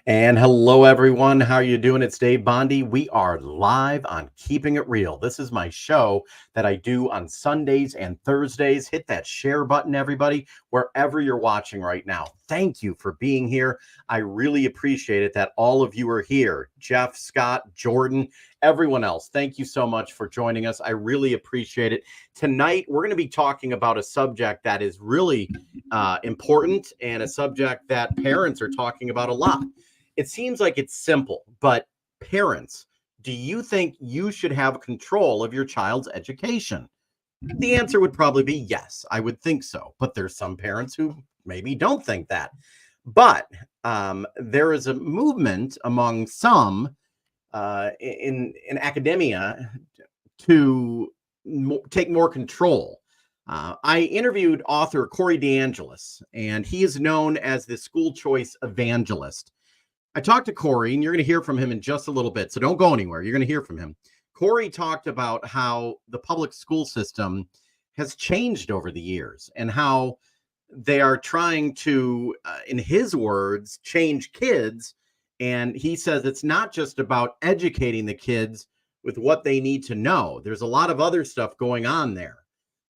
And hello, everyone. How are you doing? It's Dave Bondy. We are live on Keeping It Real. This is my show that I do on Sundays and Thursdays. Hit that share button, everybody, wherever you're watching right now. Thank you for being here. I really appreciate it that all of you are here. Jeff, Scott, Jordan, everyone else. Thank you so much for joining us. I really appreciate it. Tonight, we're going to be talking about a subject that is really important and a subject that parents are talking about a lot. It seems like it's simple, but parents, do you think you should have control of your child's education? The answer would probably be yes, I would think so. But there's some parents who maybe don't think that. But there is a movement among some in academia to take more control. I interviewed author Corey DeAngelis, and he is known as the school choice evangelist. I talked to Corey, and you're going to hear from him in just a little bit, so don't go anywhere. You're going to hear from him. Corey talked about how the public school system has changed over the years and how they are trying to, in his words, change kids. And he says it's not just about educating the kids with what they need to know. There's a lot of other stuff going on there.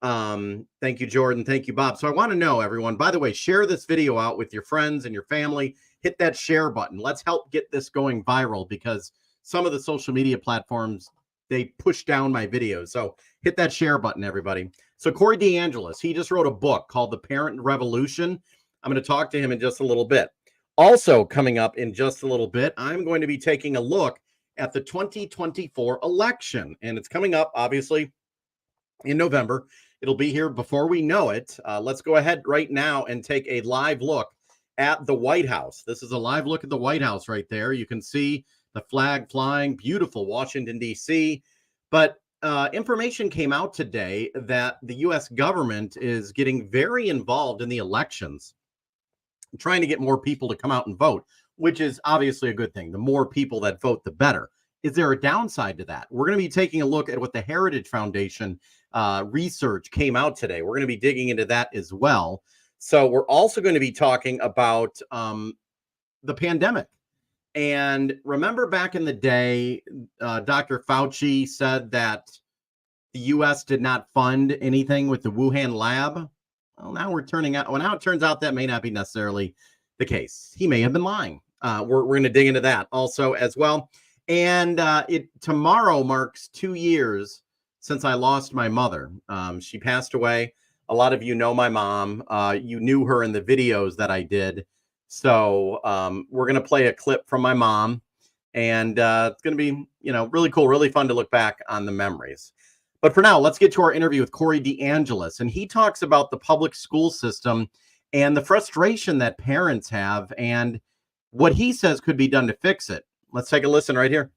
Thank you, Jordan. Thank you, Bob. So I want to know, everyone, by the way, share this video out with your friends and your family. Hit that share button. Let's help get this going viral, because some of the social media platforms, they push down my videos. So hit that share button, everybody. So Corey DeAngelis, he just wrote a book called The Parent Revolution. I'm going to talk to him in just a little bit. Also coming up in just a little bit, I'm going to be taking a look at the 2024 election. And it's coming up, obviously, in November. It'll be here before we know it. Let's go ahead right now and take a live look at the White House. This is a live look at the White House right there. You can see the flag flying, beautiful Washington, D.C. But information came out today that the U.S. government is getting very involved in the elections, trying to get more people to come out and vote, which is obviously a good thing. The more people that vote, the better. Is there a downside to that? We're going to be taking a look at what the Heritage Foundation research came out today. We're going to be digging into that as well. So we're also going to be talking about the pandemic. And remember back in the day, Dr. Fauci said that the U.S. did not fund anything with the Wuhan lab. Well, now it turns out that may not be necessarily the case. He may have been lying. We're going to dig into that also as well. And tomorrow marks 2 years since I lost my mother. She passed away. A lot of you know my mom. You knew her in the videos that I did. So we're going to play a clip from my mom. And it's going to be, really cool, really fun to look back on the memories. But for now, let's get to our interview with Corey DeAngelis. And he talks about the public school system and the frustration that parents have and what he says could be done to fix it. Let's take a listen right here.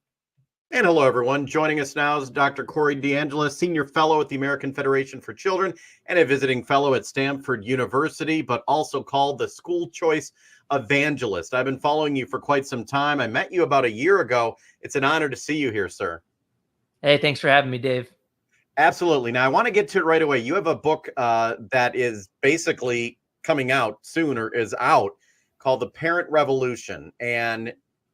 And hello, everyone. Joining us now is Dr. Corey DeAngelis, Senior Fellow at the American Federation for Children and a visiting fellow at Stanford University, but also called the School Choice Evangelist. I've been following you for quite some time. I met you about a year ago. It's an honor to see you here, sir. Hey, thanks for having me, Dave. Absolutely. Now, I want to get to it right away. You have a book that is basically coming out soon or is out called The Parent Revolution. And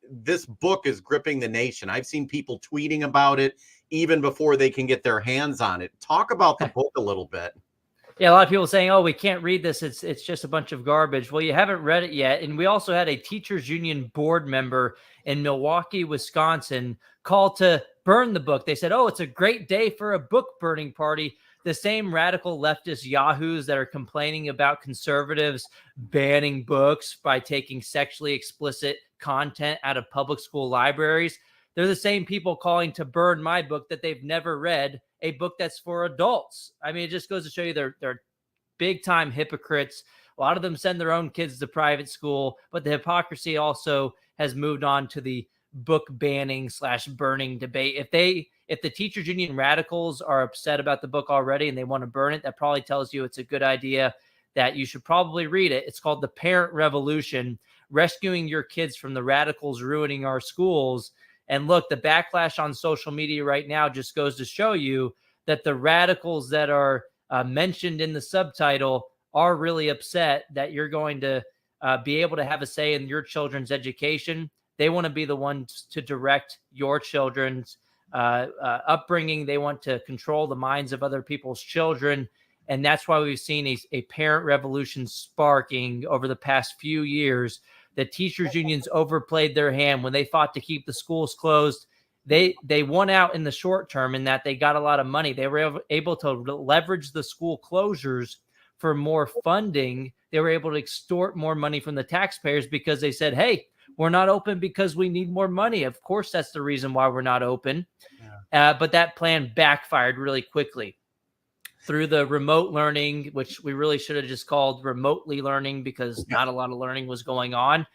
this book is gripping the nation. I've seen people tweeting about it even before they can get their hands on it. Talk about the book a little bit. Yeah, a lot of people saying, oh, we can't read this. It's just a bunch of garbage. Well, you haven't read it yet. And we also had a teachers union board member in Milwaukee, Wisconsin, call to burn the book. They said, oh, it's a great day for a book burning party. The same radical leftist yahoos that are complaining about conservatives banning books by taking sexually explicit content out of public school libraries. They're the same people calling to burn my book that they've never read, a book that's for adults. I mean, it just goes to show you they're big time hypocrites. A lot of them send their own kids to private school, but the hypocrisy also has moved on to the book banning / burning debate. If the teachers union radicals are upset about the book already and they want to burn it, that probably tells you it's a good idea, that you should probably read it. It's called The Parent Revolution: Rescuing Your Kids from the Radicals Ruining Our Schools. And look, the backlash on social media right now just goes to show you that the radicals that are mentioned in the subtitle are really upset that you're going to be able to have a say in your children's education. They want to be the ones to direct your children's upbringing. They want to control the minds of other people's children. And that's why we've seen a parent revolution sparking over the past few years. The teachers unions overplayed their hand when they fought to keep the schools closed. They won out in the short term in that they got a lot of money. They were able to leverage the school closures for more funding. They were able to extort more money from the taxpayers because they said, hey, we're not open because we need more money. Of course, that's the reason why we're not open. But that plan backfired really quickly. Through the remote learning, which we really should have just called remotely learning because not a lot of learning was going on.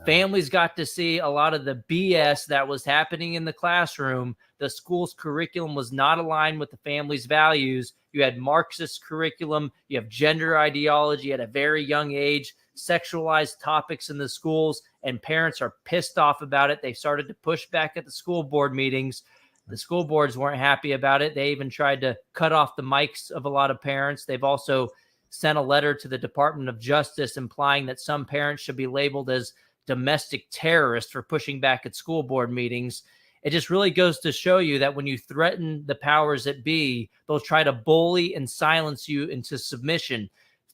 Families got to see a lot of the BS that was happening in the classroom. The school's curriculum was not aligned with the family's values. You had Marxist curriculum. You have gender ideology at a very young age, sexualized topics in the schools, and parents are pissed off about it. They started to push back at the school board meetings. The school boards weren't happy about it. They even tried to cut off the mics of a lot of parents. They've also sent a letter to the Department of Justice implying that some parents should be labeled as domestic terrorists for pushing back at school board meetings. It just really goes to show you that when you threaten the powers that be, they'll try to bully and silence you into submission.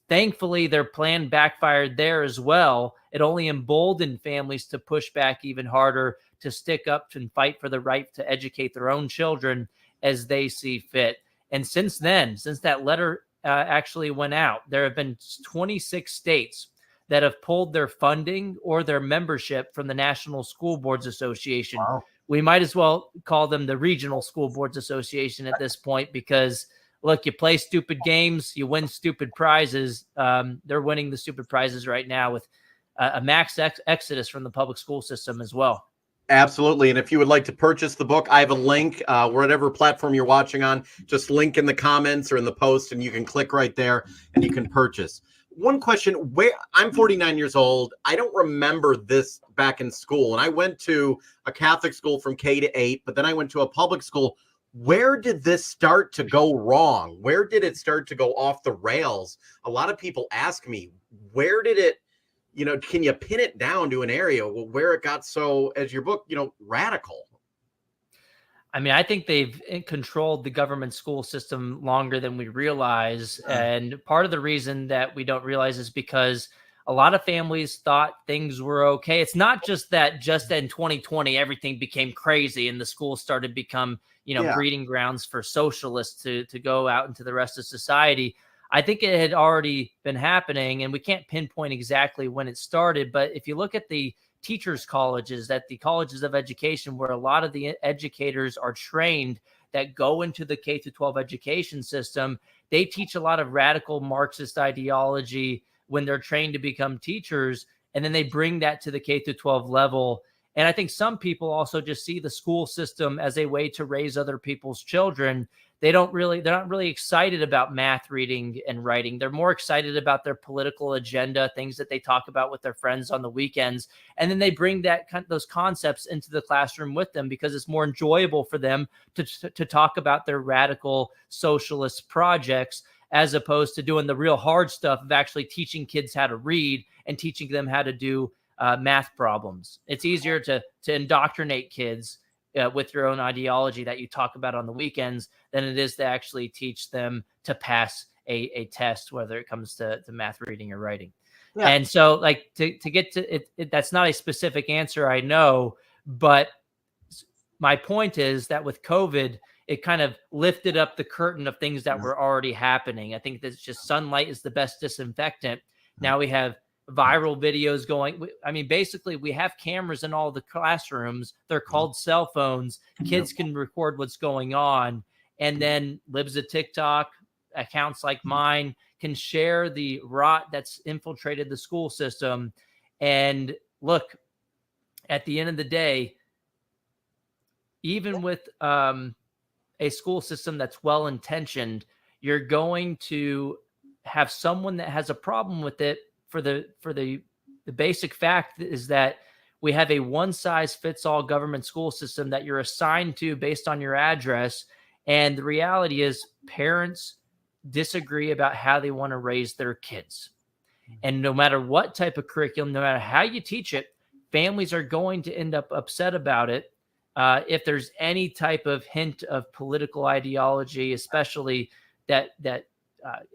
Thankfully, their plan backfired there as well. It only emboldened families to push back even harder, to stick up and fight for the right to educate their own children as they see fit. And since then, since that letter actually went out, there have been 26 states that have pulled their funding or their membership from the National School Boards Association. Wow. We might as well call them the Regional School Boards Association at this point because, look, you play stupid games, you win stupid prizes. They're winning the stupid prizes right now with a max exodus from the public school system as well. Absolutely. And if you would like to purchase the book, I have a link, whatever platform you're watching on, just link in the comments or in the post, and you can click right there and you can purchase. One question, where I'm 49 years old. I don't remember this back in school. And I went to a Catholic school from K to 8, but then I went to a public school. Where did this start to go wrong? Where did it start to go off the rails? A lot of people ask me, where did it, can you pin it down to an area where it got so, as your book, radical? I mean, I think they've controlled the government school system longer than we realize. And part of the reason that we don't realize is because a lot of families thought things were okay. It's not just that just in 2020, everything became crazy and the schools started to become, breeding grounds for socialists to go out into the rest of society. I think it had already been happening, and we can't pinpoint exactly when it started. But if you look at the teachers' colleges, at the colleges of education, where a lot of the educators are trained that go into the K-12 education system, they teach a lot of radical Marxist ideology when they're trained to become teachers, and then they bring that to the K-12 level. And I think some people also just see the school system as a way to raise other people's children. They're not really excited about math, reading, and writing. They're more excited about their political agenda, things that they talk about with their friends on the weekends. And then they bring those concepts into the classroom with them because it's more enjoyable for them to talk about their radical socialist projects, as opposed to doing the real hard stuff of actually teaching kids how to read and teaching them how to do math problems. It's easier to indoctrinate kids with your own ideology that you talk about on the weekends than it is to actually teach them to pass a test, whether it comes to math, reading, or writing. Yeah. And so, like, to get to it, that's not a specific answer, I know, but my point is that with COVID, it kind of lifted up the curtain of things that were already happening. I think that's just sunlight is the best disinfectant. Now we have viral videos going. I mean, basically, we have cameras in all the classrooms. They're called cell phones. Kids can record what's going on. And then libs of TikTok, accounts like mine, can share the rot that's infiltrated the school system. And look, at the end of the day, even with a school system that's well-intentioned, you're going to have someone that has a problem with it. For the basic fact is that we have a one-size-fits-all government school system that you're assigned to based on your address. And the reality is parents disagree about how they want to raise their kids. And no matter what type of curriculum, no matter how you teach it, families are going to end up upset about it. If there's any type of hint of political ideology, especially that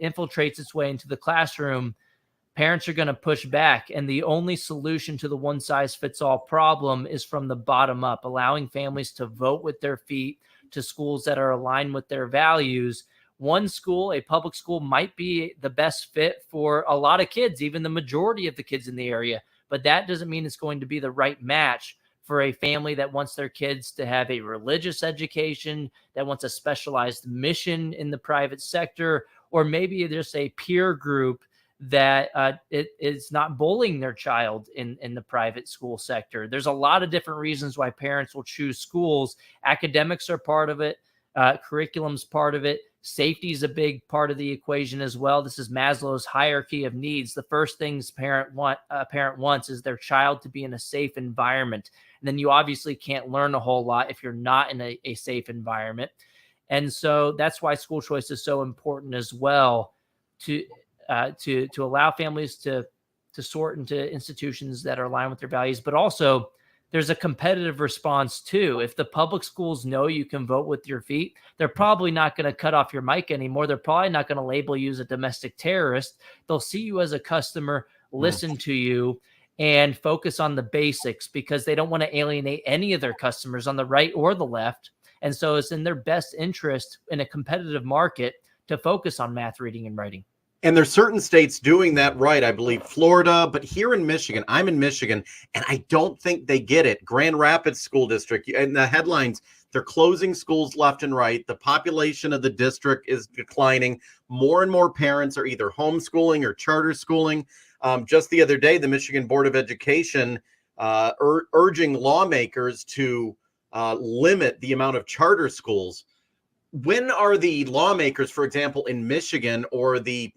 infiltrates its way into the classroom, parents are going to push back. And the only solution to the one size fits all problem is from the bottom up, allowing families to vote with their feet to schools that are aligned with their values. One school, a public school, might be the best fit for a lot of kids, even the majority of the kids in the area. But that doesn't mean it's going to be the right match for a family that wants their kids to have a religious education, that wants a specialized mission in the private sector, or maybe just a peer group that it is not bullying their child in the private school sector. There's a lot of different reasons why parents will choose schools. Academics are part of it. Curriculum's part of it. Safety is a big part of the equation as well. This is Maslow's hierarchy of needs. The first things parent wants is their child to be in a safe environment. And then you obviously can't learn a whole lot if you're not in a safe environment. And so that's why school choice is so important as well, to allow families to sort into institutions that are aligned with their values. But also, there's a competitive response too. If the public schools know you can vote with your feet, they're probably not going to cut off your mic anymore. They're probably not going to label you as a domestic terrorist. They'll see you as a customer, listen to you, and focus on the basics, because they don't want to alienate any of their customers on the right or the left. And so it's in their best interest in a competitive market to focus on math, reading, and writing. And there's certain states doing that right. I believe Florida, but here in Michigan, I'm in Michigan, and I don't think they get it. Grand Rapids School District, and the headlines, they're closing schools left and right. The population of the district is declining. More and more parents are either homeschooling or charter schooling. Just the other day, the Michigan Board of Education urging lawmakers to limit the amount of charter schools. When are the lawmakers, for example, in Michigan, or the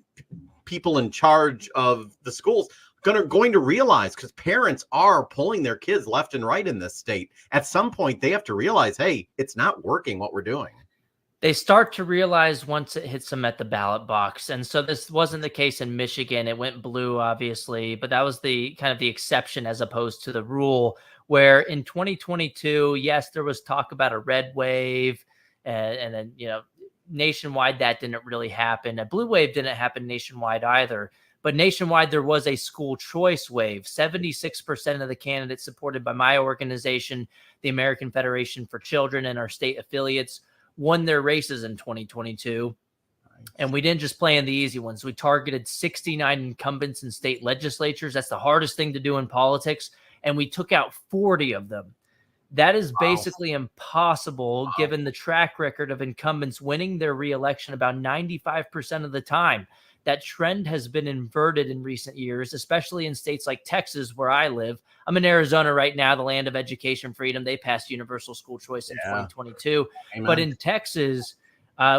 people in charge of the schools going to realize, because parents are pulling their kids left and right in this state, at some point they have to realize, hey, it's not working what we're doing. They start to realize once it hits them at the ballot box. And so this wasn't the case in Michigan. It went blue, obviously, but that was the kind of the exception as opposed to the rule, where in 2022, yes, there was talk about a red wave, and then, nationwide, that didn't really happen. A blue wave didn't happen nationwide either. But nationwide, there was a school choice wave. 76% of the candidates supported by my organization, the American Federation for Children, and our state affiliates, won their races in 2022. And we didn't just play in the easy ones. We targeted 69 incumbents in state legislatures. That's the hardest thing to do in politics. And we took out 40 of them. That is basically impossible given the track record of incumbents winning their reelection about 95% of the time. That trend has been inverted in recent years, especially in states like Texas, where I live. I'm in Arizona right now, the land of education freedom. They passed universal school choice in 2022. Amen. But in Texas,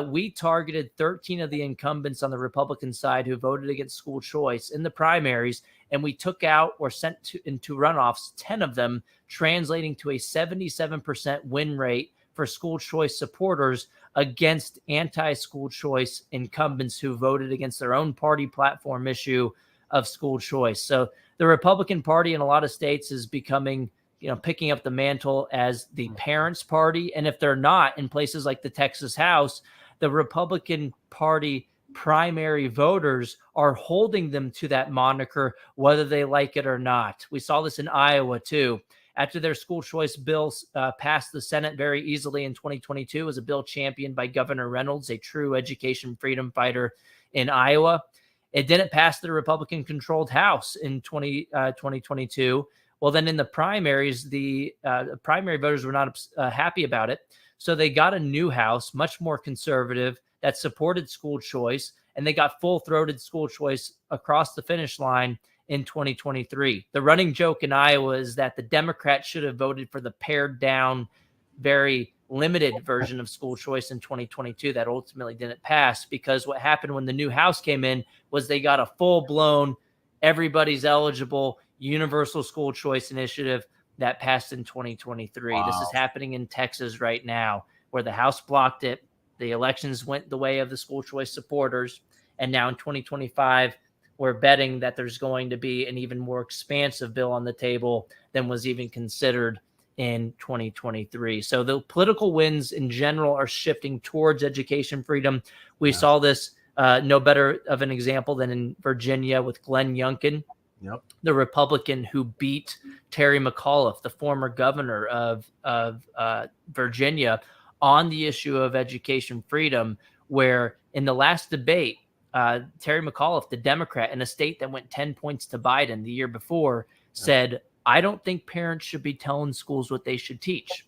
we targeted 13 of the incumbents on the Republican side who voted against school choice in the primaries, and we took out or sent into runoffs 10 of them, translating to a 77% win rate for school choice supporters against anti-school choice incumbents who voted against their own party platform issue of school choice. So the Republican Party in a lot of states is becoming, picking up the mantle as the parents' party. And if they're not, in places like the Texas House, the Republican Party primary voters are holding them to that moniker, whether they like it or not. We saw this in Iowa too. After their school choice bills passed the Senate very easily in 2022, was a bill championed by Governor Reynolds, a true education freedom fighter in Iowa. It didn't pass the Republican-controlled House in 2022. Well, then in the primaries, the primary voters were not happy about it. So they got a new House, much more conservative, that supported school choice, and they got full-throated school choice across the finish line in 2023. The running joke in Iowa is that the Democrats should have voted for the pared down, very limited version of school choice in 2022 that ultimately didn't pass, because what happened when the new House came in was they got a full-blown, everybody's eligible, universal school choice initiative that passed in 2023. Wow. This is happening in Texas right now, where the House blocked it. The elections went the way of the school choice supporters. And now in 2025, we're betting that there's going to be an even more expansive bill on the table than was even considered in 2023. So the political winds in general are shifting towards education freedom. We saw this no better of an example than in Virginia with Glenn Youngkin, the Republican who beat Terry McAuliffe, the former governor of Virginia, on the issue of education freedom, where in the last debate, Terry McAuliffe, the Democrat in a state that went 10 points to Biden the year before, said, I don't think parents should be telling schools what they should teach.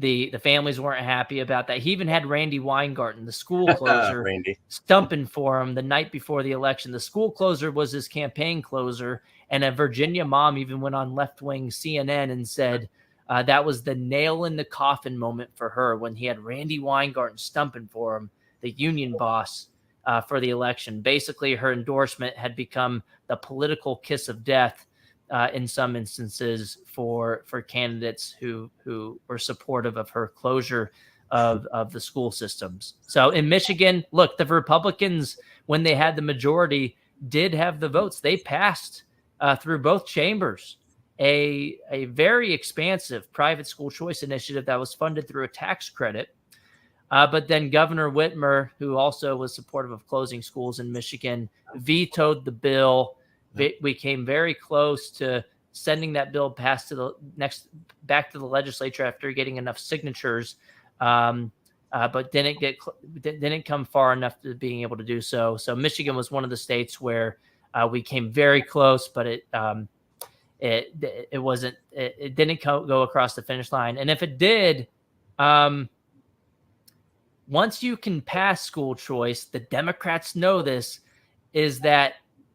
The families weren't happy about that. He even had Randy Weingarten, the school closer, stumping for him the night before the election. The school closer was his campaign closer, and a Virginia mom even went on left-wing CNN and said that was the nail in the coffin moment for her when he had Randy Weingarten stumping for him, the union boss, for the election. Basically, her endorsement had become the political kiss of death in some instances for candidates who were supportive of her closure of the school systems. So in Michigan, look, the Republicans, when they had the majority, did have the votes. They passed through both chambers a very expansive private school choice initiative that was funded through a tax credit. But then Governor Whitmer, who also was supportive of closing schools in Michigan, vetoed the bill. We came very close to sending that bill back to the legislature after getting enough signatures, but didn't come far enough to being able to do so. So Michigan was one of the states where we came very close, but it didn't go across the finish line. And if it did, once you can pass school choice, the Democrats know this, is that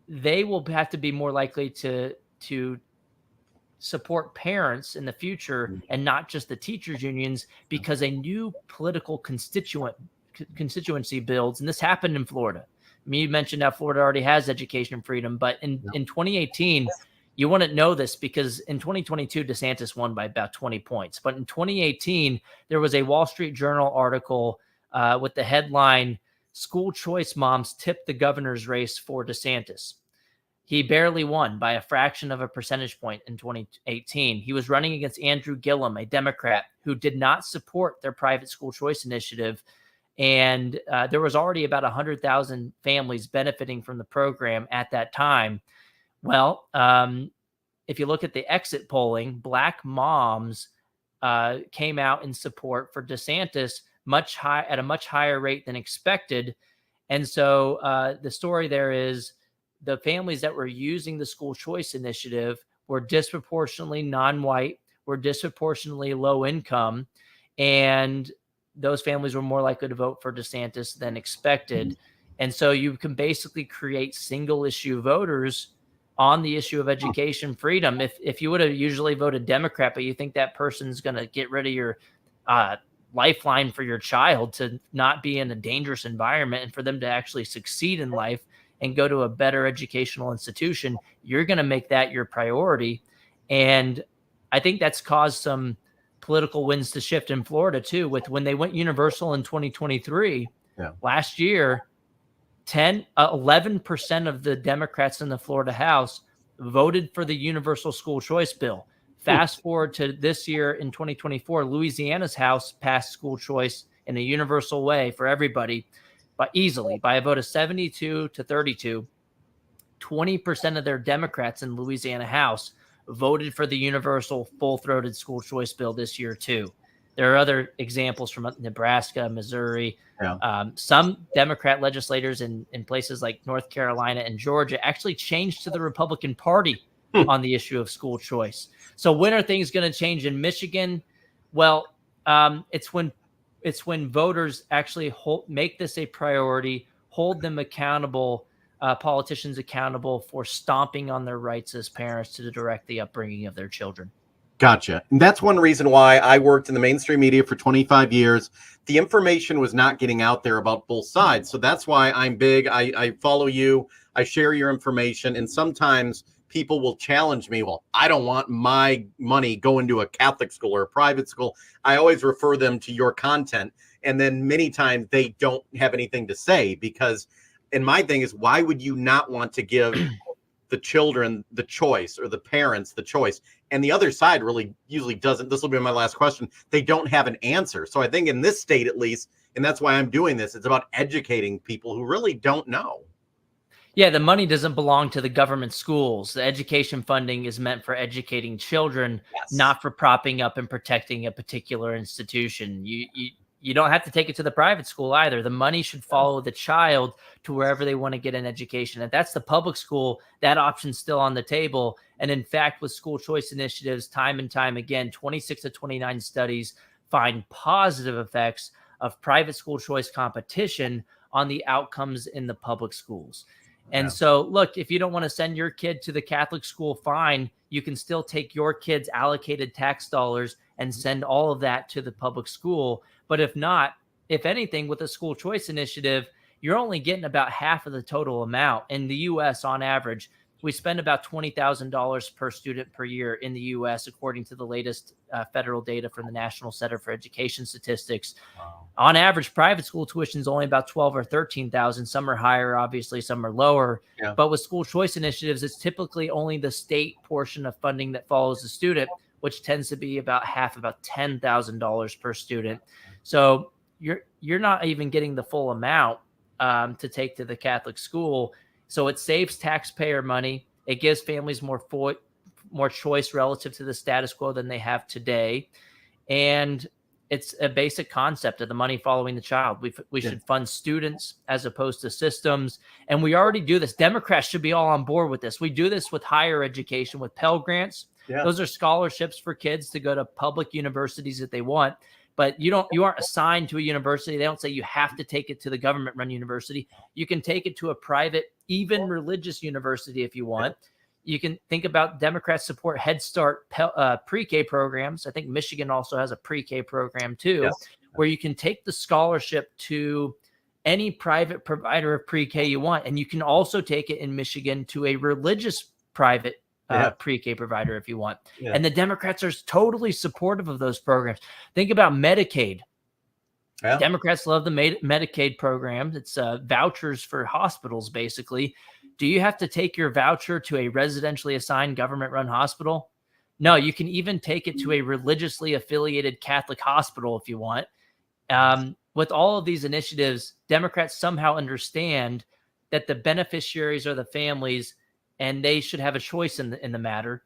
they will have to be more likely to support parents in the future and not just the teachers unions, because a new political constituency builds. And this happened in Florida. I mean, you mentioned how Florida already has education freedom, but in 2018, you wouldn't know this because in 2022, DeSantis won by about 20 points. But in 2018, there was a Wall Street Journal article with the headline, "School Choice Moms Tipped the Governor's Race for DeSantis." He barely won by a fraction of a percentage point in 2018. He was running against Andrew Gillum, a Democrat who did not support their private school choice initiative. And there was already about 100,000 families benefiting from the program at that time. Well, if you look at the exit polling, Black moms came out in support for DeSantis at a much higher rate than expected. And so the story there is the families that were using the school choice initiative were disproportionately non-white, were disproportionately low income, and those families were more likely to vote for DeSantis than expected. And so you can basically create single issue voters on the issue of education freedom. If you would have usually voted Democrat, but you think that person's going to get rid of your lifeline for your child to not be in a dangerous environment and for them to actually succeed in life and go to a better educational institution, you're going to make that your priority. And I think that's caused some political winds to shift in Florida too, with when they went universal in 2023, last year, 11% of the Democrats in the Florida House voted for the universal school choice bill. Fast forward to this year in 2024, Louisiana's House passed school choice in a universal way for everybody, but easily by a vote of 72 to 32. 20% of their Democrats in Louisiana House voted for the universal full-throated school choice bill this year too. There are other examples from Nebraska, Missouri. Some Democrat legislators in places like North Carolina and Georgia actually changed to the Republican Party on the issue of school choice. So when are things going to change in Michigan? Well, it's when voters actually make this a priority, hold them accountable, politicians accountable for stomping on their rights as parents to direct the upbringing of their children. Gotcha. And that's one reason why I worked in the mainstream media for 25 years. The information was not getting out there about both sides. So that's why I'm big. I follow you. I share your information. And sometimes people will challenge me. Well, I don't want my money going to a Catholic school or a private school. I always refer them to your content. And then many times they don't have anything to say because And my thing is, why would you not want to give the children the choice, or the parents the choice? And the other side really usually doesn't. This will be my last question. They don't have an answer. So I think in this state, at least, and that's why I'm doing this, it's about educating people who really don't know. Yeah, the money doesn't belong to the government schools. The education funding is meant for educating children, Yes. not for propping up and protecting a particular institution. You don't have to take it to the private school either. The money should follow the child to wherever they want to get an education. If that's the public school, that option's still on the table. And in fact, with school choice initiatives, time and time again, 26 to 29 studies find positive effects of private school choice competition on the outcomes in the public schools. And so, look, if you don't want to send your kid to the Catholic school, fine. You can still take your kid's allocated tax dollars and send all of that to the public school. But if not, if anything, with a school choice initiative, you're only getting about half of the total amount. In the U.S., on average, we spend about $20,000 per student per year in the U.S., according to the latest federal data from the National Center for Education Statistics. Wow. On average, private school tuition is only about 12 or 13,000. Some are higher, obviously, some are lower. Yeah. But with school choice initiatives, it's typically only the state portion of funding that follows the student, which tends to be about half, about $10,000 per student. So you're not even getting the full amount to take to the Catholic school. So it saves taxpayer money. It gives families more choice relative to the status quo than they have today. And it's a basic concept of the money following the child. We should fund students as opposed to systems. And we already do this. Democrats should be all on board with this. We do this with higher education, with Pell Grants. Yeah. Those are scholarships for kids to go to public universities that they want. But you aren't assigned to a university. They don't say you have to take it to the government-run university. You can take it to a private, even religious university if you want. You can think about Democrats support Head Start pre-K programs. I think Michigan also has a pre-K program too, where you can take the scholarship to any private provider of pre-K you want. And you can also take it in Michigan to a religious private pre-K provider if you want. And the Democrats are totally supportive of those programs. Think about Medicaid. Democrats love the Medicaid program. It's vouchers for hospitals, basically. Do you have to take your voucher to a residentially assigned government-run hospital? No, you can even take it to a religiously affiliated Catholic hospital if you want. With all of these initiatives, Democrats somehow understand that the beneficiaries are the families, and they should have a choice in the matter.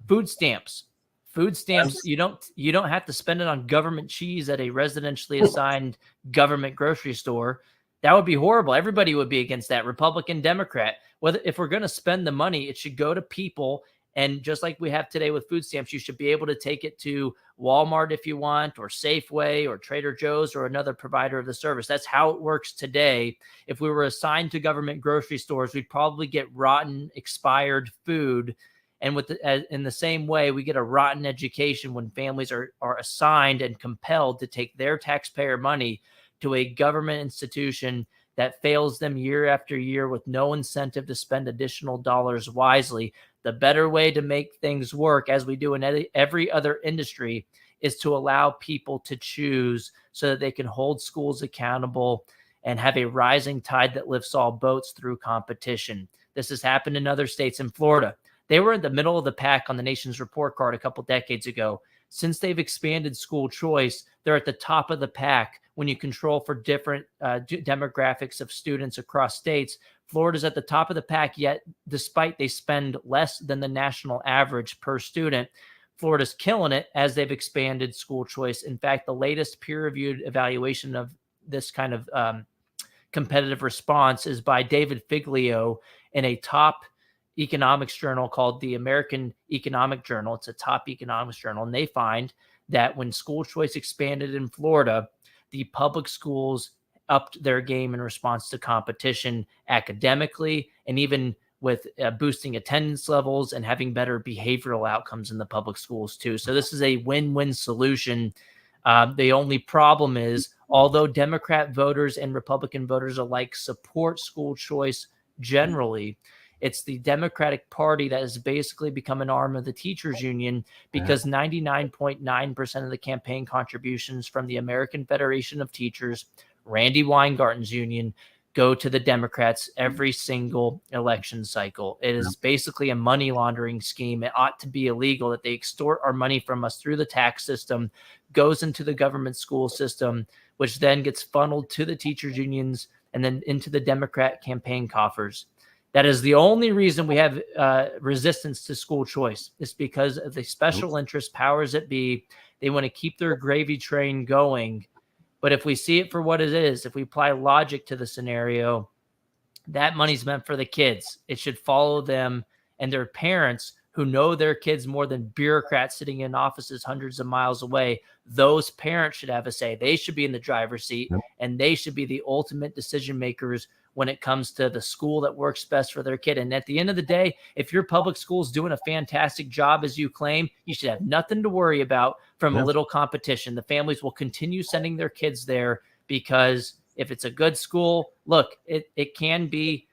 Food stamps. You don't have to spend it on government cheese at a residentially assigned government grocery store. That would be horrible. Everybody would be against that, Republican, Democrat. If we're going to spend the money, it should go to people. And just like we have today with food stamps, you should be able to take it to Walmart if you want, or Safeway, or Trader Joe's, or another provider of the service. That's how it works today. If we were assigned to government grocery stores, we'd probably get rotten, expired food. And in the same way, we get a rotten education when families are assigned and compelled to take their taxpayer money to a government institution that fails them year after year with no incentive to spend additional dollars wisely. The better way to make things work, as we do in every other industry, is to allow people to choose so that they can hold schools accountable and have a rising tide that lifts all boats through competition. This has happened in other states. In Florida, they were in the middle of the pack on the nation's report card a couple decades ago. Since they've expanded school choice, they're at the top of the pack when you control for different demographics of students across states. Florida's at the top of the pack, yet despite they spend less than the national average per student, Florida's killing it as they've expanded school choice. In fact, the latest peer-reviewed evaluation of this kind of competitive response is by David Figlio in a top economics journal called the American Economic Journal. It's a top economics journal. And they find that when school choice expanded in Florida, the public schools upped their game in response to competition academically, and even with boosting attendance levels and having better behavioral outcomes in the public schools too. So this is a win-win solution. The only problem is, although Democrat voters and Republican voters alike support school choice generally, it's the Democratic Party that has basically become an arm of the teachers union, because 99.9% of the campaign contributions from the American Federation of Teachers, Randy Weingarten's union, go to the Democrats every single election cycle. It is basically a money laundering scheme. It ought to be illegal that they extort our money from us through the tax system, goes into the government school system, which then gets funneled to the teachers unions and then into the Democrat campaign coffers. That is the only reason we have resistance to school choice. It's because of the special interest powers that be. They want to keep their gravy train going. But if we see it for what it is, if we apply logic to the scenario, that money's meant for the kids. It should follow them and their parents who know their kids more than bureaucrats sitting in offices hundreds of miles away. Those parents should have a say. They should be in the driver's seat, and they should be the ultimate decision makers when it comes to the school that works best for their kid. And at the end of the day, if your public school is doing a fantastic job, as you claim, you should have nothing to worry about from a little competition. The families will continue sending their kids there because if it's a good school, look, it can be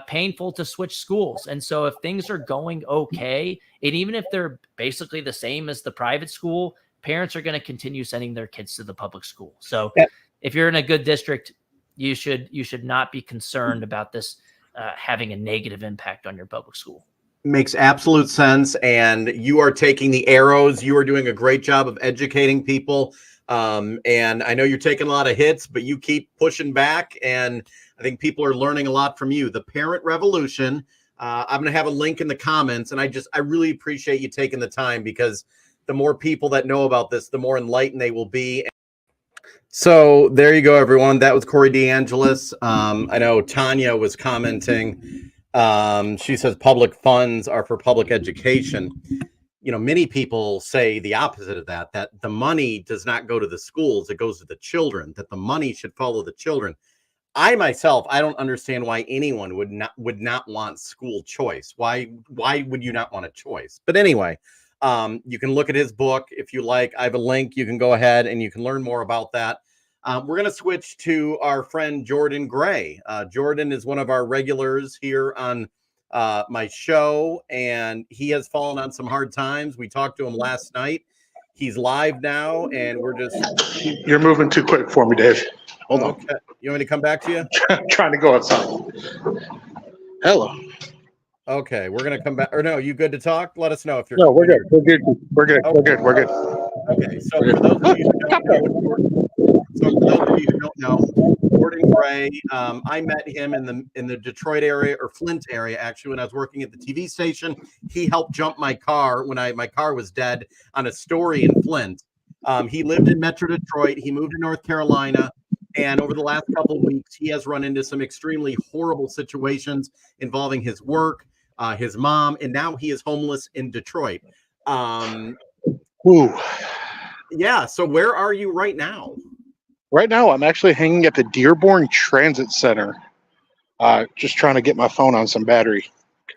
painful to switch schools. And so if things are going okay, and even if they're basically the same as the private school, parents are going to continue sending their kids to the public school. So if you're in a good district, you should not be concerned about this having a negative impact on your public school. Makes absolute sense. And you are taking the arrows. You are doing a great job of educating people. And I know you're taking a lot of hits, but you keep pushing back. And I think people are learning a lot from you. The Parent Revolution. I'm going to have a link in the comments. And I really appreciate you taking the time, because the more people that know about this, the more enlightened they will be. So there you go, everyone. That was Corey DeAngelis. I know Tanya was commenting. She says public funds are for public education. You know, many people say the opposite of that, that the money does not go to the schools. It goes to the children, that the money should follow the children. I myself, I don't understand why anyone would not want school choice. Why would you not want a choice? But anyway, you can look at his book if you like. I have a link. You can go ahead and you can learn more about that. We're going to switch to our friend Jordan Gray. Jordan is one of our regulars here on my show, and he has fallen on some hard times. We talked to him last night. He's live now, and we're just... You're moving too quick for me, Dave. Hold on. Okay. You want me to come back to you? I'm trying to go outside. Hello. Okay, we're going to come back. Or no, you good to talk? Let us know if you're... No, we're good. We're good. We're good. Okay. We're good. Okay, so for those of you who don't know, Jordan Gray, I met him in the Detroit area, or Flint area, actually, when I was working at the TV station. He helped jump my car when my car was dead on a story in Flint. He lived in Metro Detroit. He moved to North Carolina. And over the last couple of weeks, he has run into some extremely horrible situations involving his work, his mom, and now he is homeless in Detroit. Ooh. Yeah. So where are you right now? Right now, I'm actually hanging at the Dearborn Transit Center, just trying to get my phone on some battery,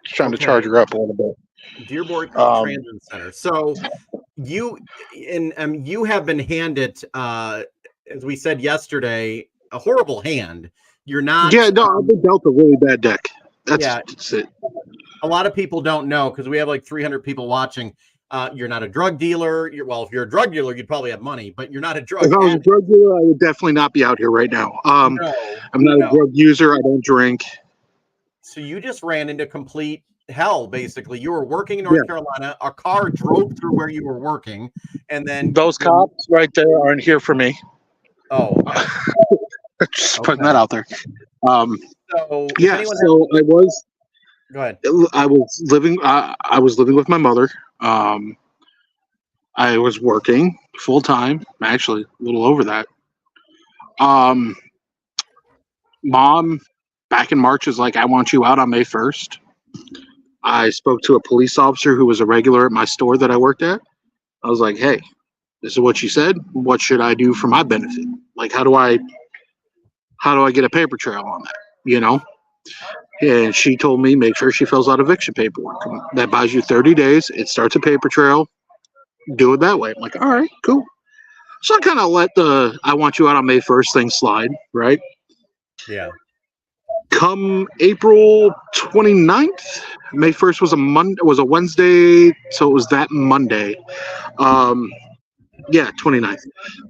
just trying to charge her up a little bit. Dearborn Transit Center. So you have been handed, as we said yesterday, a horrible hand. You're not. Yeah, no, I've been dealt a really bad deck. That's it. A lot of people don't know, because we have like 300 people watching. You're not a drug dealer. If you're a drug dealer, you'd probably have money, but you're not a drug. If I was a drug dealer, I would definitely not be out here right now. I'm not a drug user. I don't drink. So you just ran into complete hell, basically. You were working in North Carolina. A car drove through where you were working, and then those cops right there aren't here for me. Oh, just putting that out there. So I was. Go ahead. I was living with my mother. I was working full time, actually a little over that. Mom, back in March, is like, I want you out on May 1st. I spoke to a police officer who was a regular at my store that I worked at. I was like, hey, this is what she said. What should I do for my benefit? Like, how do I get a paper trail on that? You know? And she told me, make sure she fills out eviction paperwork. That buys you 30 days. It starts a paper trail. Do it that way. I'm like, all right, cool. So I kind of let the I want you out on May 1st thing slide, right? Yeah. Come April 29th, May 1st was a Wednesday, so it was that Monday. 29th.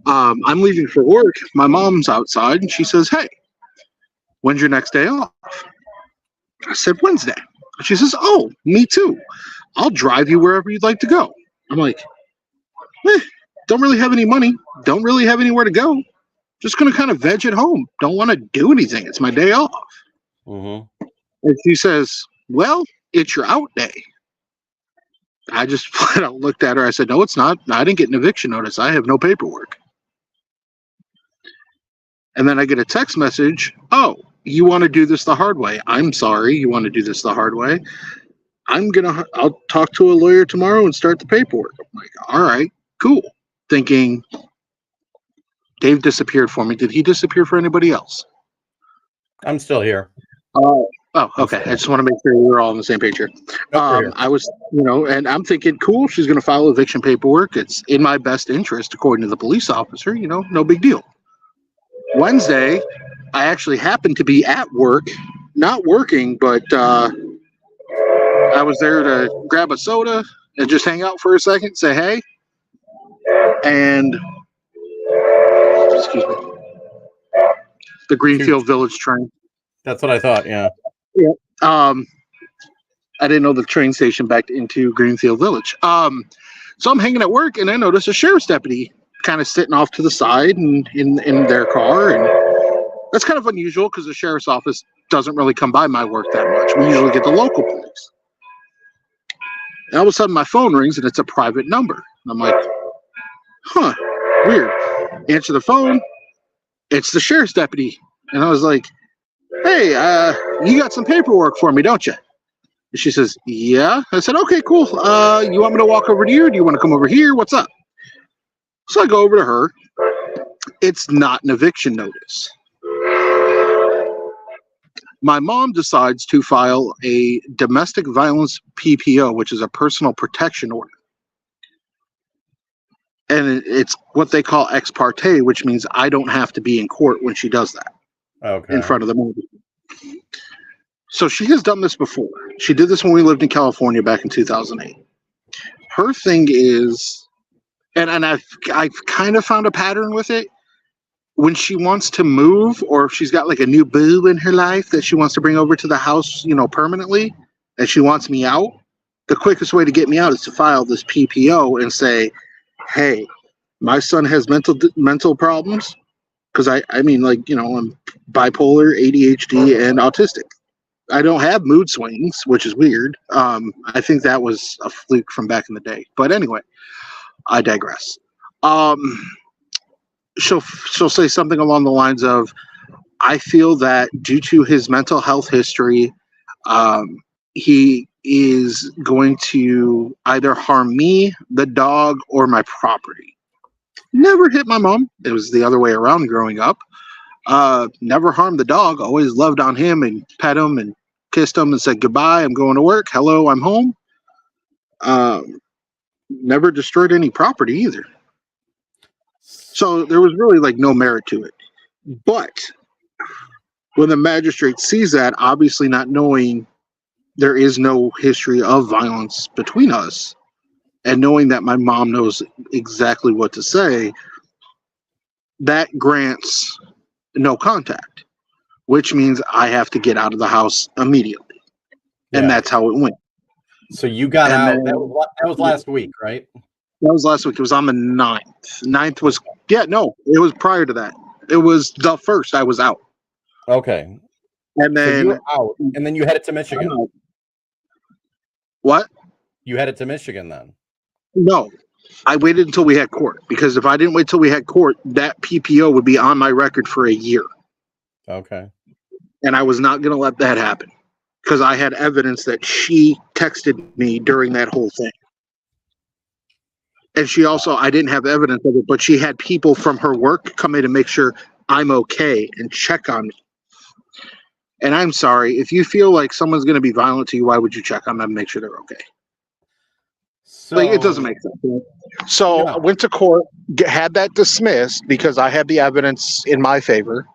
I'm leaving for work. My mom's outside, and she says, hey, When's your next day off? I said, Wednesday. She says, oh, me too. I'll drive you wherever you'd like to go. I'm like, don't really have any money. Don't really have anywhere to go. Just going to kind of veg at home. Don't want to do anything. It's my day off. Mm-hmm. And she says, well, it's your out day. I just flat out looked at her. I said, no, it's not. I didn't get an eviction notice. I have no paperwork. And then I get a text message. Oh, you want to do this the hard way. I'm sorry. You want to do this the hard way. I'll talk to a lawyer tomorrow and start the paperwork. I'm like, all right, cool. Thinking, Dave disappeared for me. Did he disappear for anybody else? I'm still here. Oh, okay. I just want to make sure we're all on the same page here. I was, and I'm thinking, cool, she's going to file eviction paperwork. It's in my best interest, according to the police officer, no big deal. Wednesday, I actually happened to be at work, not working, but I was there to grab a soda and just hang out for a second, say hey. And, excuse me, the Greenfield Village train. That's what I thought, yeah. Yeah. I didn't know the train station backed into Greenfield Village. So I'm hanging at work, and I notice a sheriff's deputy kind of sitting off to the side and in their car. And that's kind of unusual because the sheriff's office doesn't really come by my work that much. We usually get the local police. And all of a sudden, my phone rings, and it's a private number. And I'm like, huh, weird. Answer the phone. It's the sheriff's deputy. And I was like, hey, you got some paperwork for me, don't you? And she says, yeah. I said, okay, cool. You want me to walk over to you, or do you want to come over here? What's up? So I go over to her. It's not an eviction notice. My mom decides to file a domestic violence PPO, which is a personal protection order. And it's what they call ex parte, which means I don't have to be in court when she does that. Okay. In front of the movie. So she has done this before. She did this when we lived in California back in 2008. Her thing is, and I've kind of found a pattern with it. When she wants to move, or if she's got like a new boo in her life that she wants to bring over to the house, permanently, and she wants me out, the quickest way to get me out is to file this PPO and say, hey, my son has mental problems. Because I'm bipolar, ADHD, and autistic. I don't have mood swings, which is weird. I think that was a fluke from back in the day. But anyway, I digress. She'll say something along the lines of, I feel that due to his mental health history, he is going to either harm me, the dog, or my property. Never hit my mom. It was the other way around growing up. Never harmed the dog. Always loved on him and pet him and kissed him and said goodbye. I'm going to work. Hello, I'm home. Never destroyed any property either. So there was really no merit to it. But when the magistrate sees that, obviously not knowing there is no history of violence between us, and knowing that my mom knows exactly what to say, that grants no contact, which means I have to get out of the house immediately. Yeah. And that's how it went. So you got out. That was last week, right? That was last week. It was on the 9th. 9th was, it was prior to that. It was the 1st I was out. Okay. And then so you were out, and then you headed to Michigan. What? You headed to Michigan then? No, I waited until we had court, because if I didn't wait till we had court, that PPO would be on my record for a year. Okay. And I was not going to let that happen, because I had evidence that she texted me during that whole thing. And she also, I didn't have evidence of it, but she had people from her work come in and make sure I'm okay and check on me. And I'm sorry, if you feel like someone's going to be violent to you, why would you check on them and make sure they're okay? So it doesn't make sense. So I went to court, had that dismissed because I had the evidence in my favor,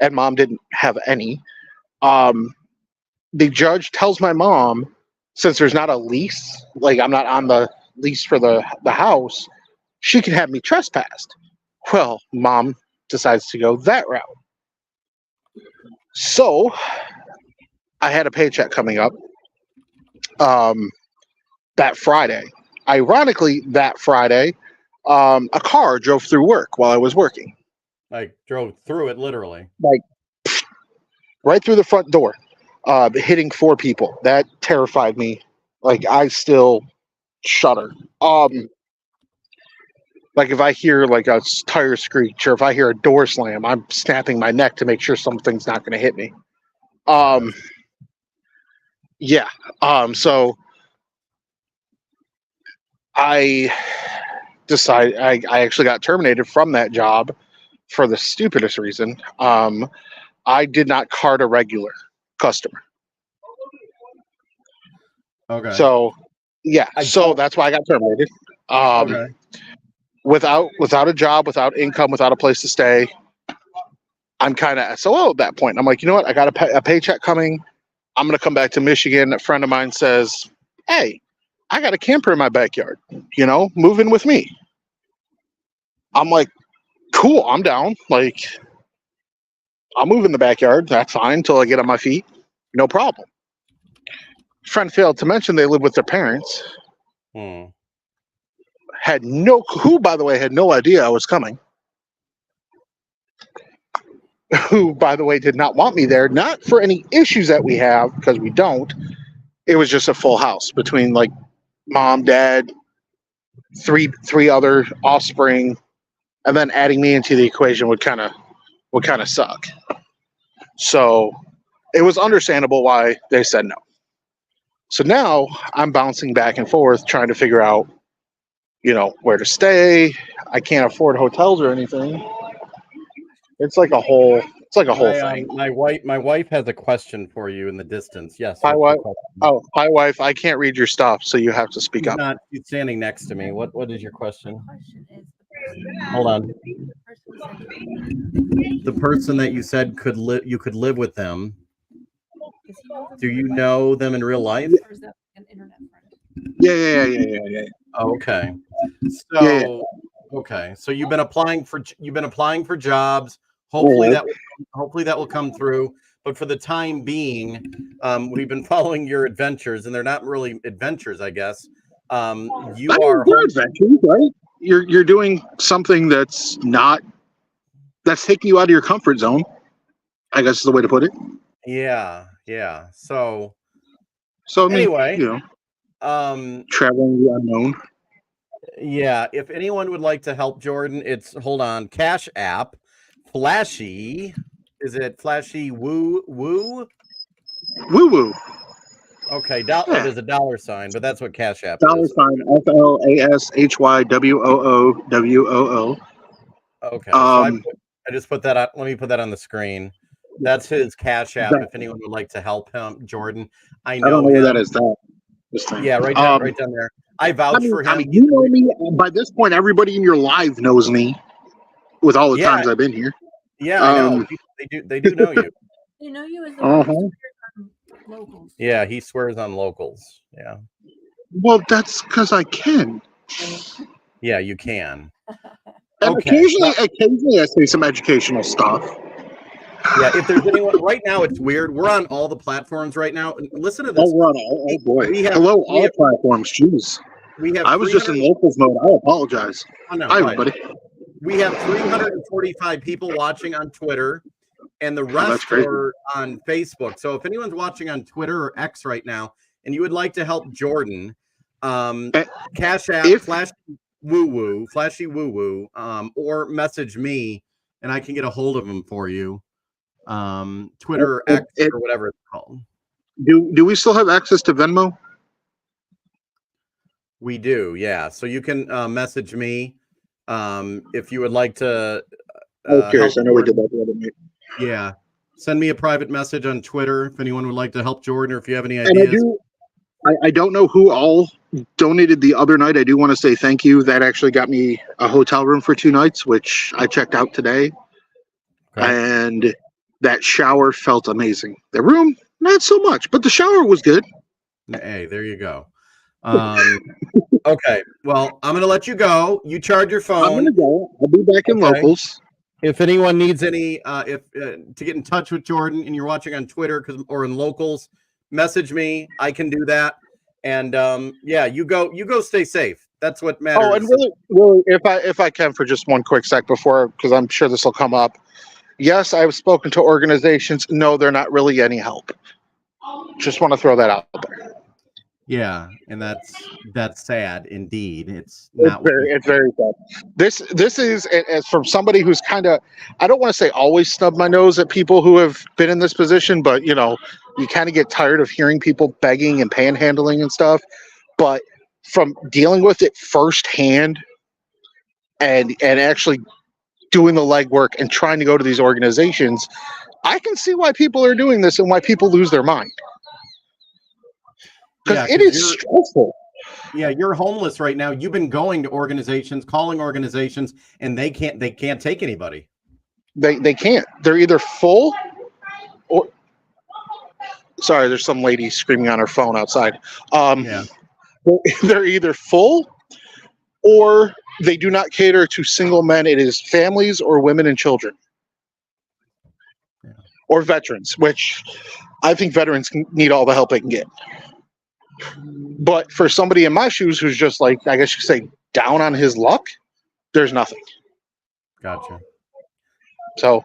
and mom didn't have any. The judge tells my mom, since there's not a lease, I'm not on the lease for the house, she can have me trespassed. Well, mom decides to go that route. So I had a paycheck coming up that Friday. Ironically, that Friday, a car drove through work while I was working. Like drove through it literally. Like right through the front door, hitting 4 people. That terrified me. Like I still shudder. Like if I hear like a tire screech or if I hear a door slam, I'm snapping my neck to make sure something's not going to hit me. Yeah. So I decided I actually got terminated from that job for the stupidest reason. I did not card a regular customer. Okay. So yeah, so that's why I got terminated. Okay. Without a job, without income, without a place to stay, I'm kind of SOL at that point. I'm like, you know what? I got a paycheck coming. I'm going to come back to Michigan. A friend of mine says, hey, I got a camper in my backyard, move in with me. I'm like, cool, I'm down. Like, I'll move in the backyard. That's fine until I get on my feet. No problem. Friend failed to mention they live with their parents. Who, by the way, had no idea I was coming. Who, by the way, did not want me there, not for any issues that we have, because we don't. It was just a full house between like mom, dad, three other offspring, and then adding me into the equation would kind of suck. So it was understandable why they said no. So now I'm bouncing back and forth trying to figure out, where to stay. I can't afford hotels or anything. It's like a whole thing. My wife has a question for you in the distance. Yes. Hi, wife. Oh, hi, wife. I can't read your stuff, so you have to speak up. She's standing next to me. What is your question? Hold on. The person that you said you could live with them. Do you know them in real life? Or is that an internet friend? Yeah. Okay. So Yeah. Okay. So you've been applying for jobs. Hopefully that will come through. But for the time being, we've been following your adventures, and they're not really adventures, I guess. They're adventures, right? You're doing something that's taking you out of your comfort zone, I guess is the way to put it. Yeah. So anyway, traveling the unknown. Yeah, if anyone would like to help Jordan, it's Cash App, Flashy. Is it Flashy Woo? Okay, there's a dollar sign, but that's what Cash App is. $sign FLASHYWOOWOO. Okay, so I just put that out. Let me put that on the screen. That's his Cash App. If anyone would like to help him, Jordan, I don't know where that is. This thing. Yeah, right down there. I vouch for him. You know me. By this point, everybody in your live knows me. With all the times I've been here. Yeah, I know. They do know you. They know you as the locals. Yeah, he swears on locals. Yeah. Well, that's because I can. Yeah, you can. And occasionally I say some educational stuff. Yeah, if there's anyone right now, it's weird. We're on all the platforms right now. Listen to this. Oh, we're on all. Oh boy. All platforms. Jeez. I was just in locals mode. I apologize. Hi, everybody. We have 345 people watching on Twitter, and the rest are on Facebook. So if anyone's watching on Twitter or X right now, and you would like to help Jordan, Cash App, Flashy Woo Woo, or message me, and I can get a hold of him for you. Twitter, X, or whatever it's called. Do we still have access to Venmo? We do, yeah. So you can message me if you would like to. Okay, so I know we did that the other night. Yeah, send me a private message on Twitter if anyone would like to help Jordan, or if you have any ideas. And I don't know who all donated the other night. I do want to say thank you. That actually got me a hotel room for 2 nights, which I checked out today. Okay. And that shower felt amazing. The room, not so much, but the shower was good. Hey, there you go. Okay, well, I'm going to let you go. You charge your phone. I'm going to go. I'll be back in locals. If anyone needs any, to get in touch with Jordan and you're watching on Twitter or in locals, message me. I can do that. And yeah, you go stay safe. That's what matters. Oh, and really, if I can for just one quick sec before, because I'm sure this will come up. Yes, I've spoken to organizations. No, they're not really any help. Just want to throw that out there. Yeah, and that's sad indeed. It's not It's very sad. This is, as from somebody who's kind of, I don't want to say always snub my nose at people who have been in this position, but you kind of get tired of hearing people begging and panhandling and stuff. But from dealing with it firsthand and actually doing the legwork and trying to go to these organizations, I can see why people are doing this and why people lose their mind. Because it is stressful. Yeah, you're homeless right now. You've been going to organizations, calling organizations, and they can't take anybody. They can't. They're either full or sorry, there's some lady screaming on her phone outside. Yeah. They're either full or they do not cater to single men. It is families or women and children. Yeah. Or veterans, which I think veterans need all the help they can get. But for somebody in my shoes who's just like, I guess you could say, down on his luck, there's nothing. Gotcha. So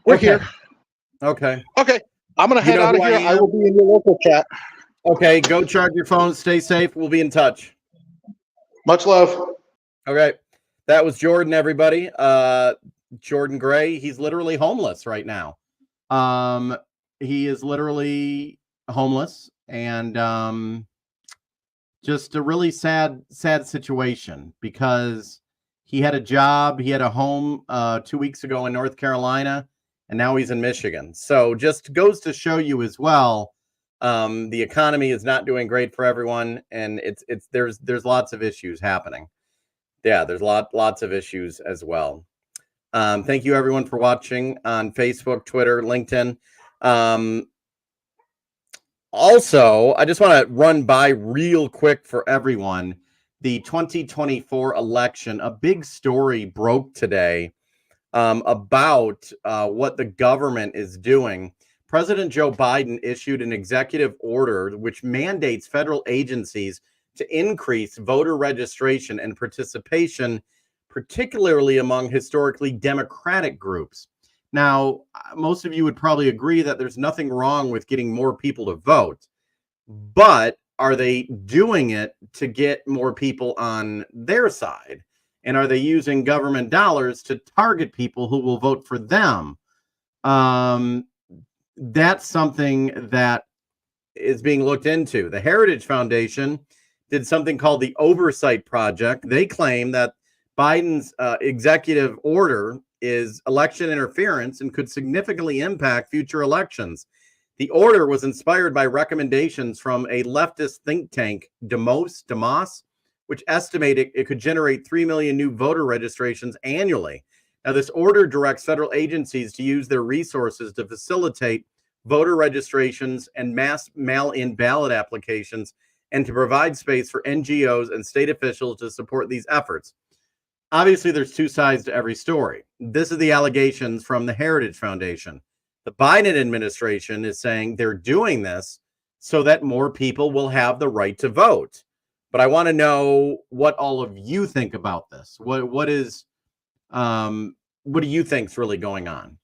we're here. Okay. I'm going to head out of here. I will be in your local chat. Okay. Go charge your phone. Stay safe. We'll be in touch. Much love. Okay. That was Jordan, everybody. Jordan Gray. He's literally homeless right now. He is literally homeless and just a really sad situation because he had a job. He had a home 2 weeks ago in North Carolina, and now he's in Michigan. So just goes to show you as well, the economy is not doing great for everyone, and there's lots of issues happening. Yeah, there's lots of issues as well. Thank you everyone for watching on Facebook, Twitter, LinkedIn. Also, I just want to run by real quick for everyone the 2024 election. A big story broke today about what the government is doing. President Joe Biden issued an executive order which mandates federal agencies to increase voter registration and participation, particularly among historically Democratic groups. Now, most of you would probably agree that there's nothing wrong with getting more people to vote, but are they doing it to get more people on their side? And are they using government dollars to target people who will vote for them? That's something that is being looked into. The Heritage Foundation did something called the Oversight Project. They claim that Biden's executive order is election interference and could significantly impact future elections. The order was inspired by recommendations from a leftist think tank, Demos, which estimated it could generate 3 million new voter registrations annually. Now, this order directs federal agencies to use their resources to facilitate voter registrations and mass mail-in ballot applications and to provide space for NGOs and state officials to support these efforts. Obviously, there's two sides to every story. This is the allegations from the Heritage Foundation. The Biden administration is saying they're doing this so that more people will have the right to vote. But I want to know what all of you think about this. What do you think is really going on?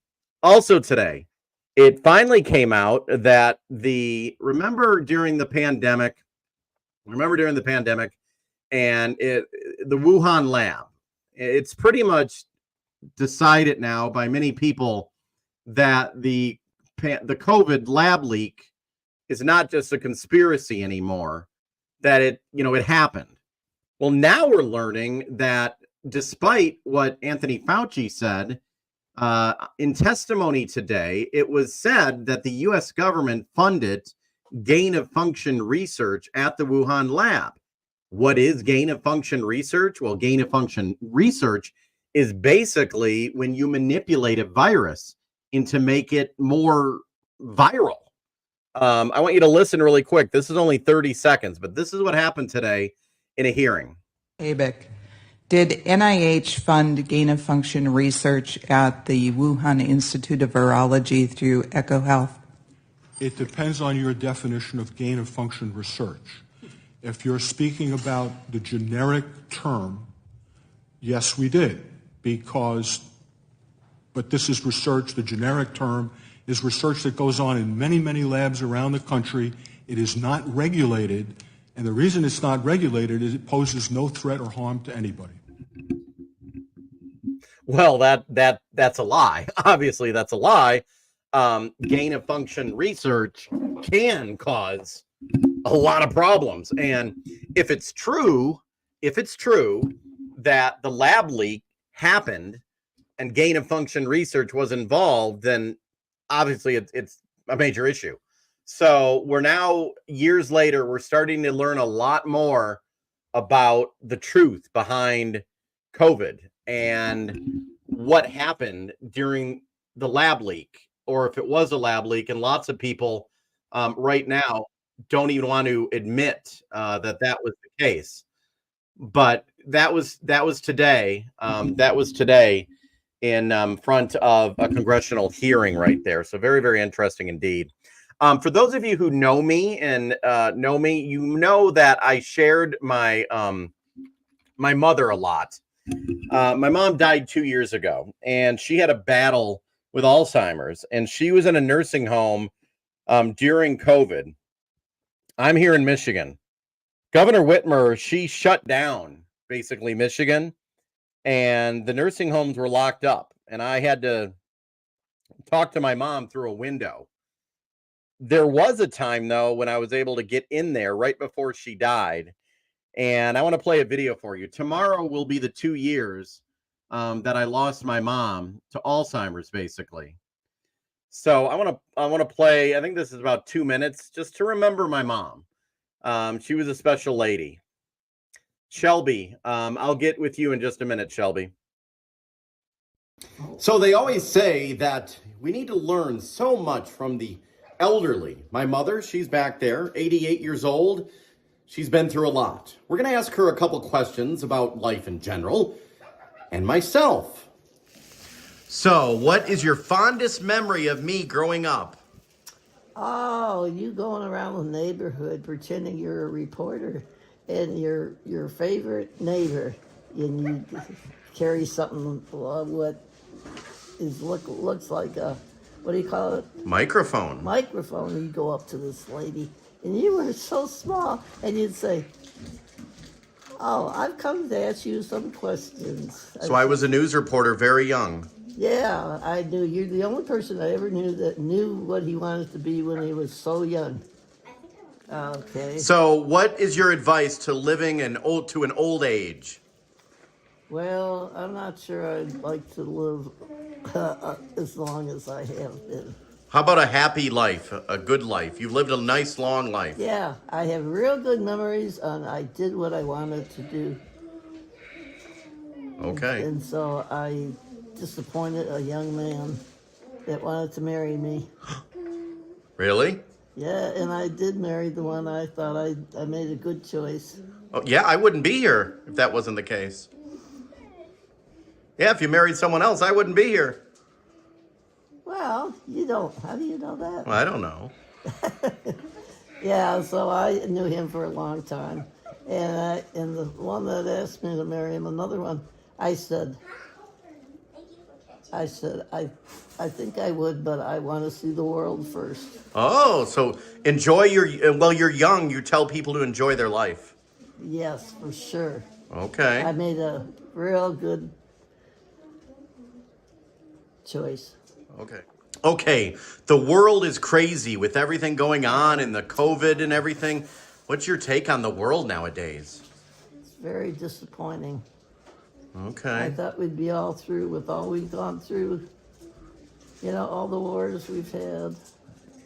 Also today, it finally came out that remember during the pandemic and the Wuhan lab, it's pretty much decided now by many people that the COVID lab leak is not just a conspiracy anymore, that it happened. Well, now we're learning that despite what Anthony Fauci said in testimony today, it was said that the U.S. government funded gain-of-function research at the Wuhan lab. What is gain-of-function research? Well, gain-of-function research is basically when you manipulate a virus into make it more viral. I want you to listen really quick. This is only 30 seconds, but this is what happened today in a hearing. ABEC Did NIH fund gain-of-function research at the Wuhan Institute of Virology through EcoHealth? It depends on your definition of gain-of-function research. If you're speaking about the generic term, yes, we did, but this is research. The generic term is research that goes on in many, many labs around the country. It is not regulated, and the reason it's not regulated is it poses no threat or harm to anybody. Well, that's a lie. Obviously, that's a lie. Gain of function research can cause a lot of problems, and if it's true that the lab leak happened and gain of function research was involved, then obviously it's a major issue. So we're now, years later, we're starting to learn a lot more about the truth behind COVID and what happened during the lab leak, or if it was a lab leak. And lots of people right now don't even want to admit that was the case. But that was today. That was today in front of a congressional hearing right there. So very, very interesting indeed. For those of you who know me and you know that I shared my my mother a lot. My mom died 2 years ago, and she had a battle with Alzheimer's, and she was in a nursing home during COVID. I'm here in Michigan. Governor Whitmer, she shut down basically Michigan, and the nursing homes were locked up, and I had to talk to my mom through a window. There was a time, though, when I was able to get in there right before she died. And I want to play a video for you. Tomorrow will be the 2 years that I lost my mom to Alzheimer's, basically. So I want to play. I think this is about 2 minutes just to remember my mom. She was a special lady. Shelby, I'll get with you in just a minute, Shelby. So they always say that we need to learn so much from the elderly. My mother, she's back there, 88 years old. She's been through a lot. We're going to ask her a couple questions about life in general and myself. So, what is your fondest memory of me growing up? Oh, you going around the neighborhood pretending you're a reporter and your favorite neighbor, and you carry something what is looks like a, what do you call it? Microphone. Microphone. And you go up to this lady, and you were so small, and you'd say, "Oh, I've come to ask you some questions." So I was a news reporter very young. Yeah, I knew. You're the only person I ever knew that knew what he wanted to be when he was so young. Okay. So what is your advice to living an old age? Well, I'm not sure I'd like to live as long as I have been. How about a happy life, a good life? You've lived a nice, long life. Yeah, I have real good memories, and I did what I wanted to do. Okay. And so I disappointed a young man that wanted to marry me. Really? Yeah, and I did marry the one I thought I made a good choice. Oh, yeah, I wouldn't be here if that wasn't the case. Yeah, if you married someone else, I wouldn't be here. Well, you don't. How do you know that? Well, I don't know. Yeah, so I knew him for a long time. And the one that asked me to marry him, another one, I said, I think I would, but I want to see the world first. Oh, so enjoy you're young, you tell people to enjoy their life. Yes, for sure. Okay. I made a real good choice. Okay, the world is crazy with everything going on and the COVID and everything. What's your take on the world nowadays? It's very disappointing. Okay. I thought we'd be all through with all we've gone through. You know, all the wars we've had.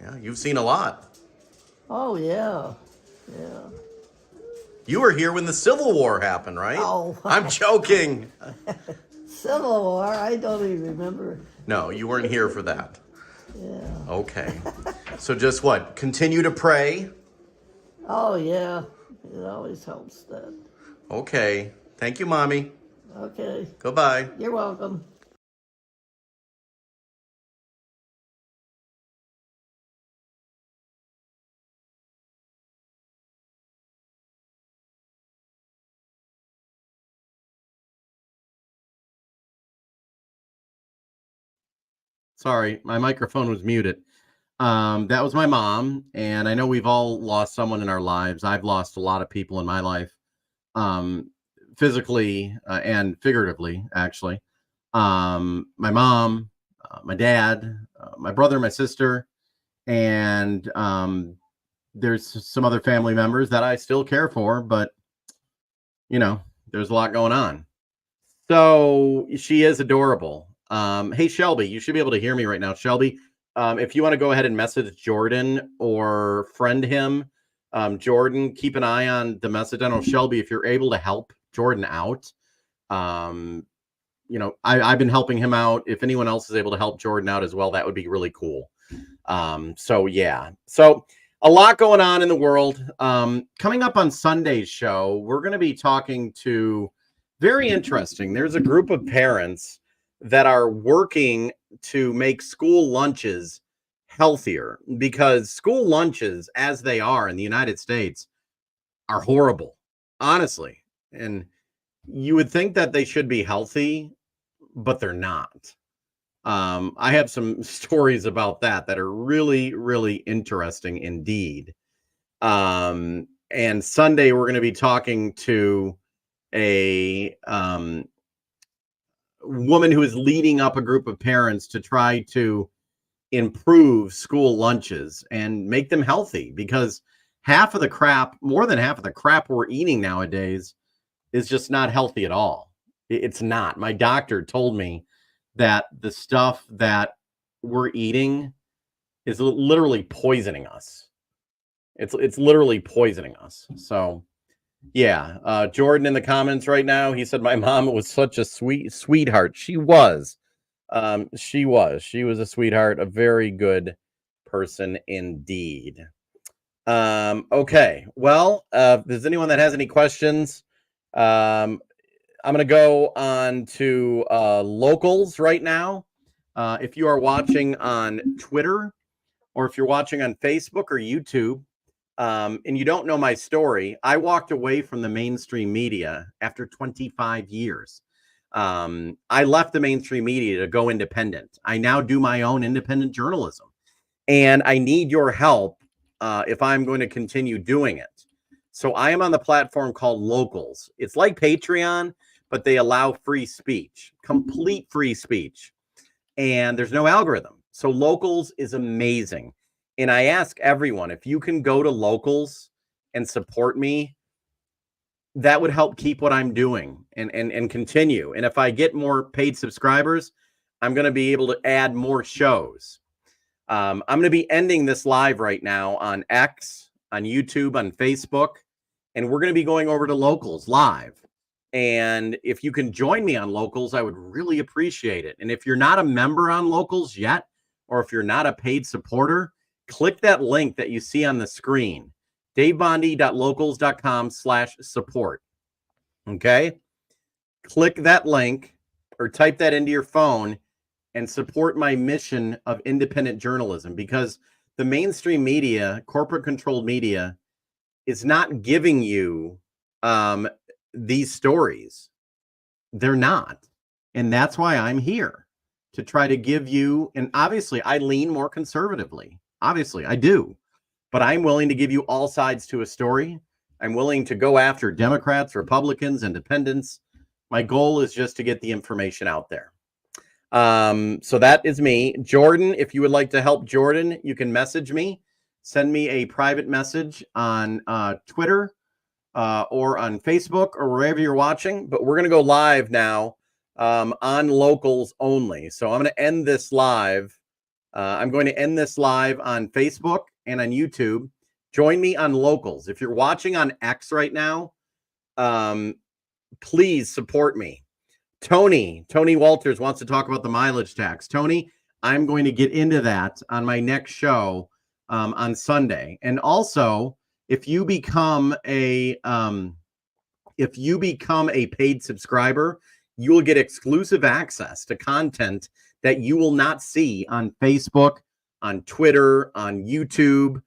Yeah, you've seen a lot. Oh, yeah. Yeah. You were here when the Civil War happened, right? Oh. I'm joking. Civil War? I don't even remember. No, you weren't here for that. Yeah. Okay. So just what? Continue to pray? Oh, yeah. It always helps that. Okay. Thank you, Mommy. Okay. Goodbye. You're welcome. Sorry, my microphone was muted. That was my mom, and I know we've all lost someone in our lives. I've lost a lot of people in my life, um, physically and figuratively, actually. My mom, my dad, my brother, my sister, and there's some other family members that I still care for, but there's a lot going on. So she is adorable. Hey, Shelby, you should be able to hear me right now. Shelby, if you want to go ahead and message Jordan or friend him, Jordan, keep an eye on the message. I don't know, Shelby, if you're able to help Jordan out. Um, I've been helping him out. If anyone else is able to help Jordan out as well, that would be really cool. So yeah. So a lot going on in the world. Coming up on Sunday's show, we're going to be talking to very interesting. There's a group of parents that are working to make school lunches healthier because school lunches, as they are in the United States, are horrible, honestly. And you would think that they should be healthy, but they're not. I have some stories about that are really, really interesting indeed. And Sunday, we're going to be talking to a woman who is leading up a group of parents to try to improve school lunches and make them healthy because more than half of the crap we're eating nowadays is just not healthy at all. It's not. My doctor told me that the stuff that we're eating is literally poisoning us. It's literally poisoning us. So yeah, Jordan in the comments right now, he said my mom was such a sweetheart. She was. She was a sweetheart, a very good person indeed. Okay. Well, if there's anyone that has any questions, I'm going to go on to locals right now. If you are watching on Twitter or if you're watching on Facebook or YouTube, and you don't know my story, I walked away from the mainstream media after 25 years. I left the mainstream media to go independent. I now do my own independent journalism, and I need your help if I'm going to continue doing it. So I am on the platform called Locals. It's like Patreon, but they allow free speech, complete free speech, and there's no algorithm. So Locals is amazing. And I ask everyone, if you can go to Locals and support me, that would help keep what I'm doing and continue. And if I get more paid subscribers, I'm going to be able to add more shows. I'm going to be ending this live right now on X, on YouTube, on Facebook, and we're going to be going over to Locals live. And if you can join me on Locals, I would really appreciate it. And if you're not a member on Locals yet, or if you're not a paid supporter, click that link that you see on the screen, davebondy.locals.com/support. Okay? Click that link or type that into your phone and support my mission of independent journalism, because the mainstream media, corporate controlled media, is not giving you these stories. They're not. And that's why I'm here, to try to give you, and obviously I lean more conservatively. Obviously I do, but I'm willing to give you all sides to a story. I'm willing to go after Democrats, Republicans, independents. My goal is just to get the information out there. So that is me. Jordan, if you would like to help Jordan, you can message me. Send me a private message on Twitter or on Facebook or wherever you're watching. But we're going to go live now on Locals only. So I'm going to end this live. I'm going to end this live on Facebook and on YouTube. Join me on Locals. If you're watching on X right now, please support me. Tony Walters wants to talk about the mileage tax. Tony, I'm going to get into that on my next show on Sunday. And also, if you become a paid subscriber you will get exclusive access to content that you will not see on Facebook, on Twitter, on YouTube.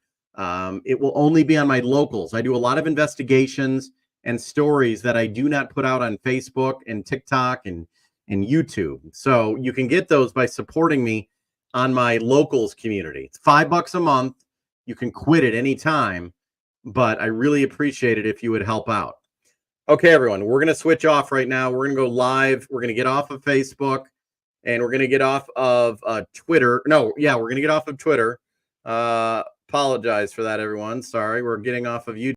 It will only be on my locals. I do a lot of investigations and stories that I do not put out on Facebook and TikTok and YouTube. So you can get those by supporting me on my locals community. It's $5 a month. You can quit at any time, but I really appreciate it if you would help out. Okay, everyone, we're going to switch off right now. We're going to go live. We're going to get off of Facebook, and we're going to get off of Twitter. No, yeah, we're going to get off of Twitter. Apologize for that, everyone. Sorry, we're getting off of YouTube.